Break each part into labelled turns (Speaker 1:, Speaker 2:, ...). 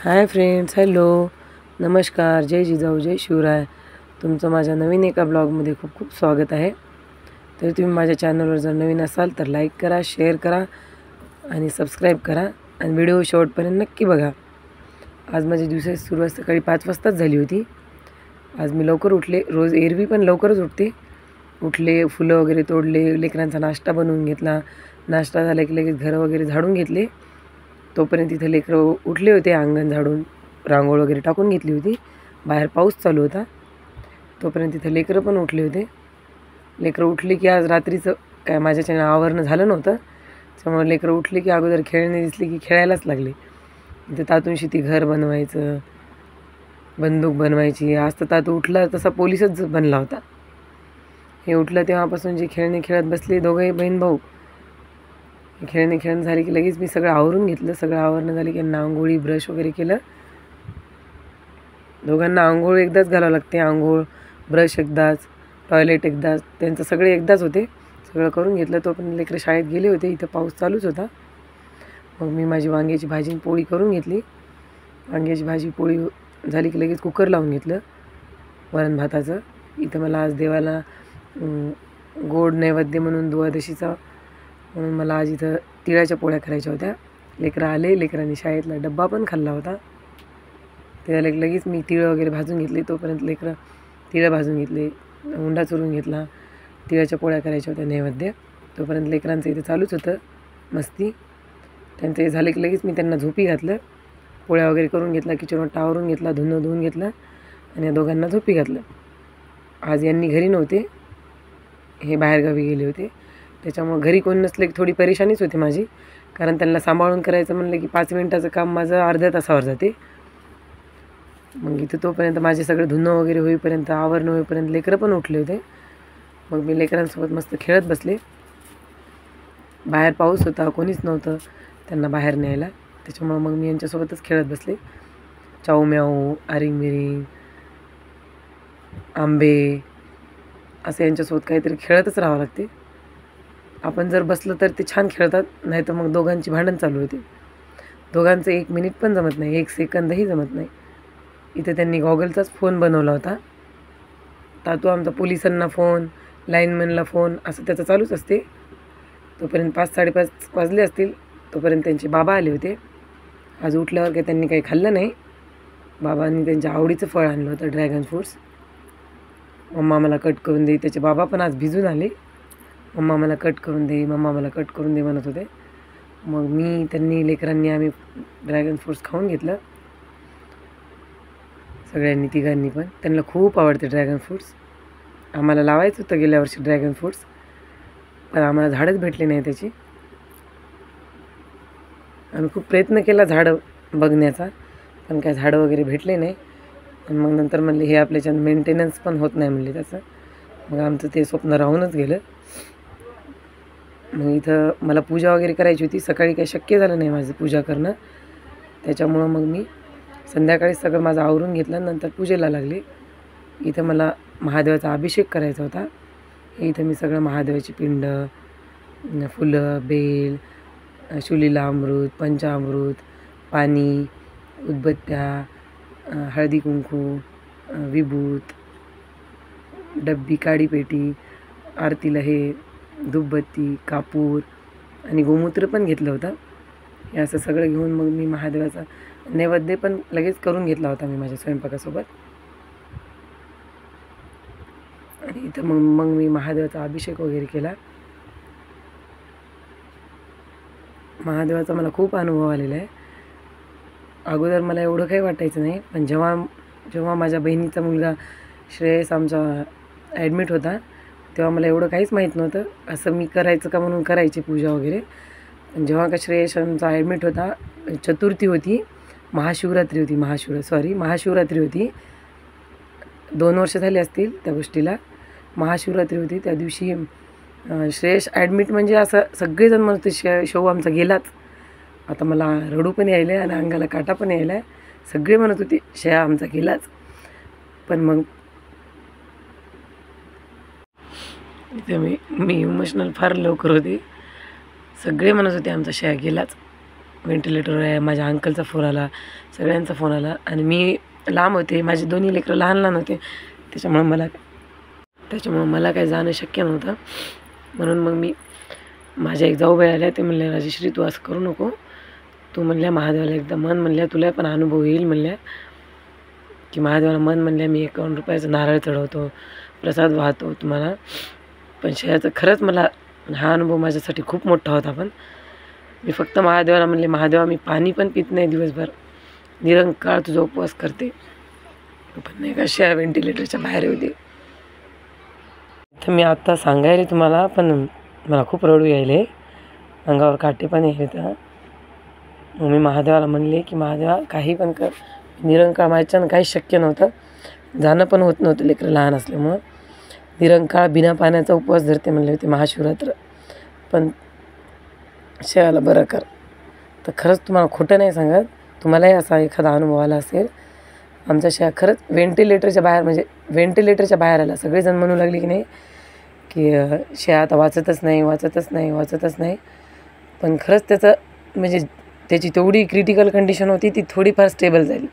Speaker 1: Hi friends, hello, नमस्कार, जय जिजाऊ, जय शिवराय. तुमचं माझ्या नवीन एका ब्लॉगमध्ये खूप खूप स्वागत आहे. तर तुम्ही माझ्या चॅनलवर जर नवीन असाल तर लाईक करा, शेअर करा आणि सबस्क्राईब करा आणि व्हिडिओ शेवटपर्यंत नक्की बघा. आज माझी दिवसाची सुरुवात सकाळी 5 वाजताच झाली होती. आज मी लवकर उठले. रोज एरवी पण लवकरच उठले, फुलं वगैरे तोडले, लेकरांचा नाश्ता बनवून घेतला. नाश्ता झाला की लगेच घरं वगैरे झाडून घेतले. तोपर्यंत तिथं लेकरं उठले होते. अंगण झाडून रांगोळ वगैरे टाकून घेतली होती. बाहेर पाऊस चालू होता. तोपर्यंत तिथं लेकरं पण उठले होते. लेकरं उठली की आज रात्रीचं काय माझ्याच्यानं आवरणं झालं नव्हतं. त्यामुळे लेकरं उठली की अगोदर खेळणे दिसले की खेळायलाच लागले. इथं तातूंशी ती घर बनवायचं, बंदूक बनवायची. आज तर तातू उठला तसा पोलिसच बनला होता. हे उठलं तेव्हापासून जे खेळणे खेळत बसले दोघंही बहीण भाऊ. खेळणं झाले की लगेच मी सगळं आवरून घेतलं. सगळं आवरणं झालं की आंघोळी ब्रश वगैरे केलं. दोघांना आंघोळ एकदाच घालावं लागते. आंघोळ, ब्रश एकदाच, टॉयलेट एकदाच, त्यांचं सगळे एकदाच होते. सगळं करून घेतलं. तो पण लेकरं शाळेत गेले होते. इथं पाऊस चालूच होता. मग मी माझी वांग्याची भाजी पोळी करून घेतली. वांग्याची भाजी पोळी झाली की लगेच कुकर लावून घेतलं वरण भाताचं. इथं मला आज देवाला गोड नैवेद्य म्हणून द्वादशीचा म्हणून मला आज इथं तिळाच्या पोळ्या करायच्या होत्या. लेकरं आले. लेकरांनी शाळेतला डब्बा पण खाल्ला होता. त्याला लगेच मी तिळं वगैरे भाजून घेतले. तोपर्यंत लेकरं तिळं भाजून घेतले, उंडा चुरून घेतला. तिळाच्या पोळ्या करायच्या होत्या नैवेद्य. तोपर्यंत लेकरांचं इथं चालूच होतं मस्ती. त्यांचं हे झालं की लगेच मी त्यांना झोपी घातलं. पोळ्या वगैरे करून घेतला, किचन वाटा आवरून घेतला, धुवून घेतलं आणि या दोघांना झोपी घातलं. आज यांनी घरी नव्हते, हे बाहेरगावी गेले होते. त्याच्यामुळं घरी कोण नसले की थोडी परेशानीच होती माझी. कारण त्यांना सांभाळून करायचं म्हणलं की 5 मिनिटाचं काम माझं अर्ध्या तासावर जाते. मग इथं तोपर्यंत माझे सगळं धुणं वगैरे होईपर्यंत, आवरणं होईपर्यंत लेकरं पण उठले होते. मग मी लेकरांसोबत मस्त खेळत बसले. बाहेर पाऊस होता, कोणीच नव्हतं त्यांना बाहेर न्यायला. त्याच्यामुळं मग मी यांच्यासोबतच खेळत बसले. चाऊ म्याऊ, आरिंग मिरिंग, आंबे असं यांच्यासोबत काहीतरी खेळतच राहावं लागते. आपण जर बसलं तर ते छान खेळतात, नाही तर मग दोघांची भांडण चालू होते. दोघांचं 1 मिनिट पण जमत नाही, 1 सेकंदही जमत नाही. इथे त्यांनी गॉगलचाच फोन बनवला होता. तातू आमचा पोलिसांना फोन, लाईनमॅनला फोन असं त्याचं चालूच असते. तोपर्यंत 5-5:30 वाजले असतील. तोपर्यंत त्यांचे बाबा आले होते. आज उठल्यावर काही त्यांनी काही खाल्लं नाही. बाबांनी त्यांच्या आवडीचं फळ आणलं होतं, ड्रॅगन फ्रूट्स. मम्मा मला कट करून दे. त्याचे बाबा पण आज भिजून आले. मम्मा मला कट करून दे, मम्मा मला कट करून दे म्हणत होते. मग त्यांनी लेकरांनी आम्ही ड्रॅगन फ्रूट्स खाऊन घेतलं. सगळ्यांनी, तिघांनी पण. त्यांना खूप आवडते ड्रॅगन फ्रूट्स. आम्हाला लावायचं होतं गेल्या वर्षी ड्रॅगन फ्रूट्स, पण आम्हाला झाडच भेटले नाही त्याची. आम्ही खूप प्रयत्न केला झाडं बघण्याचा, पण काय झाडं वगैरे भेटले नाही. आणि मग नंतर म्हणले हे आपल्याच्यानं मेंटेनन्स पण होत नाही म्हणले त्याचं. मग आमचं ते स्वप्न राहूनच गेलं. मग इथं मला पूजा वगैरे करायची होती. सकाळी काही शक्य झालं नाही माझं पूजा करणं. त्याच्यामुळं मग मी संध्याकाळी सगळं माझं आवरून घेतलं. नंतर पूजेला लागले. इथं मला महादेवाचा अभिषेक करायचा होता. इथं मी सगळं महादेवाची पिंड, फुलं, बेल, शुलीला अमृत, पंचामृत, पाणी, उदबत्त्या, हळदी कुंकू, विभूत, डब्बी, काडीपेटी, आरतीला हे धूपबत्ती, कापूर आणि गोमूत्र पण घेतलं होतं. हे असं सगळं घेऊन मग मी महादेवाचा नैवेद्य पण लगेच करून घेतला होता मी माझ्या स्वयंपाकासोबत. आणि इथं मग मी महादेवाचा अभिषेक वगैरे केला. महादेवाचा मला खूप अनुभव आलेला आहे. अगोदर मला एवढं काही वाटायचं नाही, पण जेव्हा माझ्या बहिणीचा मुलगा श्रेयस आमचा ॲडमिट होता, तेव्हा मला एवढं काहीच माहीत नव्हतं. असं मी करायचं का म्हणून करायची पूजा वगैरे. पण जेव्हा का श्रेयस आमचा ॲडमिट होता, चतुर्थी होती, महाशिवरात्री होती. 2 वर्ष झाले असतील त्या गोष्टीला. महाशिवरात्री होती. त्या दिवशी श्रेयस ॲडमिट म्हणजे असं सगळेजण म्हणत होते शव आमचा गेलाच. आता मला रडू पण यायला आहे आणि अंगाला काटा पण यायला आहे. सगळे म्हणत होते शया आमचा गेलाच. पण मग इथे मी इमोशनल फार लवकर होते. सगळे म्हणत होते आमचा शया गेलाच. व्हेंटिलेटरवर आहे. माझ्या अंकलचा फोन आला, सगळ्यांचा फोन आला आणि मी लांब होते, माझे दोन्ही लेकरं लहान लहान होते, त्याच्यामुळं मला काय जाणं शक्य नव्हतं. म्हणून मग मी माझ्या एक जाऊबाई आल्या, ते म्हणल्या राजेश्री तू असं करू नको, तू म्हणल्या महादेवाला एकदा मन म्हणल्या, तुला पण अनुभव येईल म्हणल्या, की महादेवाला मन म्हणल्या मी 51 रुपयाचा नारळ चढवतो, प्रसाद वाहतो तुम्हाला. पण शयाचं खरंच मला हा अनुभव माझ्यासाठी खूप मोठा होता. पण मी फक्त महादेवाला म्हणले, महादेवा मी पाणी पण पित नाही दिवसभर, निरंकाळ तुझा उपवास करते. पण नाही का शया व्हेंटिलेटरच्या बाहेर होते. तर मी आत्ता सांगायला तुम्हाला, पण मला खूप रडू यायले, अंगावर काटे पण यायले. तर मग मी महादेवाला म्हणले की महादेवा काही पण कर, निरंकाळ माझ्याच्यानं काहीच शक्य नव्हतं, जाणं पण होत नव्हतं लेकरं लहान असल्यामुळं. निरंकाळ बिना पाण्याचा उपवास धरते म्हणले होते महाशिवरात्र, पण शयाला बरं कर. तर खरंच तुम्हाला खोटं नाही सांगत, तुम्हालाही असा एखादा अनुभव आला असेल. आमच्या शया खरंच व्हेंटिलेटरच्या बाहेर आला. सगळेजण म्हणू लागले की नाही की शया आता वाचतच नाही. पण खरंच त्याचं म्हणजे त्याची तेवढी क्रिटिकल कंडिशन होती, ती थोडीफार स्टेबल झाली.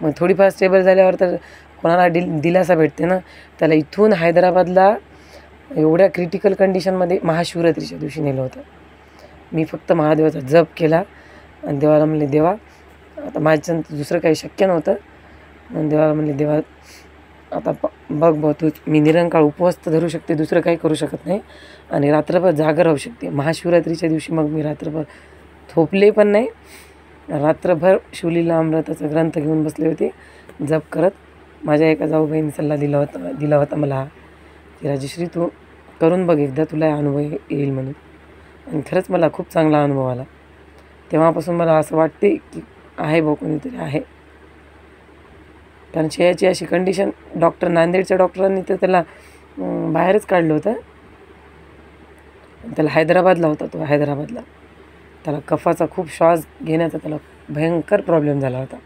Speaker 1: मग थोडीफार स्टेबल झाल्यावर तर कोणाला दिलासा भेटते ना. त्याला इथून हैदराबादला एवढ्या क्रिटिकल कंडिशनमध्ये महाशिवरात्रीच्या दिवशी नेलं होतं. मी फक्त महादेवाचा जप केला आणि देवाला म्हणले देवा आता माझ्यानं दुसरं काही शक्य नव्हतं. आणि देवाला म्हणले देवा आता बघ तूच, मी निरंकाळ उपवास तर धरू शकते, दुसरं काही करू शकत नाही, आणि रात्रभर जागा राहू शकते. महाशिवरात्रीच्या दिवशी मग मी रात्रभर झोपले पण नाही, रात्रभर शिवलीला अमृताचा ग्रंथ घेऊन बसले होते जप करत. माझ्या एका जाऊबाईंनी सल्ला दिला होता मला की राजेश्री तू करून बघ एकदा, तुला अनुभव येईल म्हणून. आणि खरंच मला खूप चांगला अनुभव आला. तेव्हापासून मला असं वाटते की आहे भाऊ कोणीतरी आहे. कारण शयाची अशी कंडिशन, नांदेडच्या डॉक्टरांनी तर त्याला बाहेरच काढलं होतं. त्याला हैदराबादला होता, तो हैदराबादला त्याला कफाचा खूप श्वास घेण्याचा त्याला भयंकर प्रॉब्लेम झाला होता.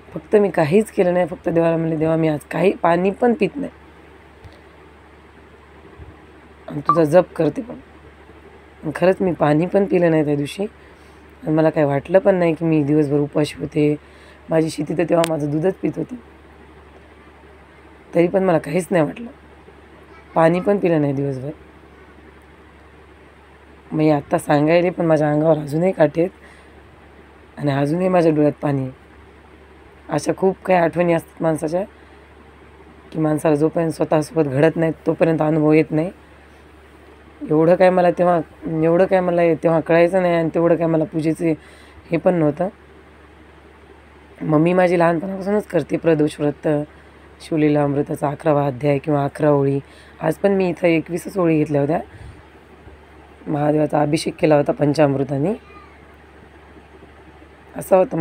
Speaker 1: फक्त मी काहीच केलं नाही, फक्त देवाला म्हणले देवा मी आज काही पाणी पण पित नाही आणि तुझा जप करते पण. खरंच मी पाणी पण पिलं नाही त्या दिवशी, आणि मला काही वाटलं पण नाही की मी दिवसभर उपाशी होते. माझी शेती तर तेव्हा माझं दूधच पित होती, तरी पण मला काहीच नाही वाटलं, पाणी पण पिलं नाही दिवसभर. मी आत्ता सांगायले पण माझ्या अंगावर अजूनही काटे आहेत आणि अजूनही माझ्या डोळ्यात पाणी आहे. अशा खूप काही आठवणी असतात माणसाच्या, की माणसाला जोपर्यंत स्वतःसोबत घडत नाही तोपर्यंत अनुभव येत नाही. एवढं काय मला तेव्हा कळायचं नाही, आणि तेवढं काय मला पूजेचे हे पण नव्हतं. मम्मी माझी लहानपणापासूनच करते प्रदोष व्रत, शिवलीला अमृताचा 11वा अध्याय किंवा 11 ओळी. आज पण मी इथं 21च ओळी घेतल्या होत्या. महादेवाचा अभिषेक केला होता पंचामृताने. असं होतं